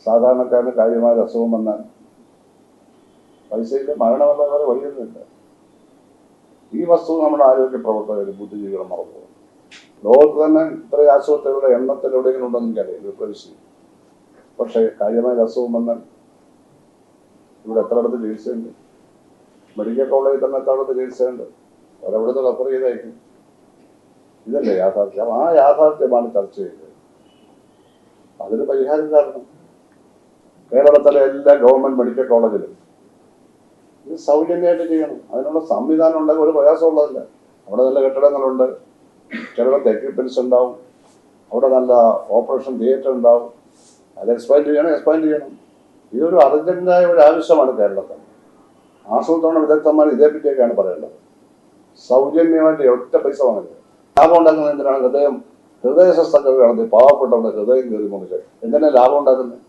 സാധാരണക്കാരന് കാര്യമായ അസുഖം വന്നാൽ പൈസയില്ല, മരണമല്ലാതെ വഴിയൊന്നുമില്ല. ഈ വസ്തുത നമ്മുടെ ആരോഗ്യ പ്രവർത്തകർ ബുദ്ധിജീവികൾ മറന്നു. ലോകത്ത് തന്നെ ഇത്രയും ആശുപത്രികളുടെ എണ്ണത്തിൽ എവിടെയെങ്കിലും ഉണ്ടെന്ന് എനിക്കറിയാം റിപ്ലേസ്. പക്ഷേ കാര്യമായ അസുഖം വന്നാൽ ഇവിടെ എത്രയിടത്ത് ചികിത്സയുണ്ട്? മെഡിക്കൽ കോളേജിൽ തന്നെ എത്രയിടത്ത് ചികിത്സയുണ്ട്? അവരവിടുന്ന് റെഫർ ചെയ്തായിരിക്കും. ഇതല്ലേ യാഥാർത്ഥ്യം? ആ യാഥാർത്ഥ്യമാണ് ചർച്ച ചെയ്തത്. അതിന് പരിഹാരം കാരണം കേരളത്തിലെ എല്ലാ ഗവൺമെന്റ് മെഡിക്കൽ കോളേജിലും ഇത് സൗജന്യമായിട്ട് ചെയ്യണം. അതിനുള്ള സംവിധാനം ഉണ്ടെങ്കിൽ ഒരു പ്രയാസമുള്ളതല്ല. അവിടെ നല്ല കെട്ടിടങ്ങളുണ്ട്, ചിലർക്ക് എക്യുപ്മെന്റ്സ് ഉണ്ടാവും, അവിടെ നല്ല ഓപ്പറേഷൻ തിയേറ്റർ ഉണ്ടാവും. അത് എക്സ്പാൻഡ് ചെയ്യണം. ഇതൊരു അർജന്റായ ഒരു ആവശ്യമാണ് കേരളത്തിൽ. ആസൂത്രണ വിദഗ്ധന്മാർ ഇതേപ്പറ്റിയൊക്കെയാണ് പറയേണ്ടത്. സൗജന്യമായിട്ട് ഒറ്റ പൈസ വാങ്ങരുത്. ലാഭം ഉണ്ടാക്കുന്നത് എന്തിനാണ്? ഹൃദയ ശസ്ത്രക്രിയ നടത്തി പാവപ്പെട്ടവരുടെ ഹൃദയം കയറി മുറിച്ച് എന്തിനാണ് ലാഭം ഉണ്ടാക്കുന്നത്?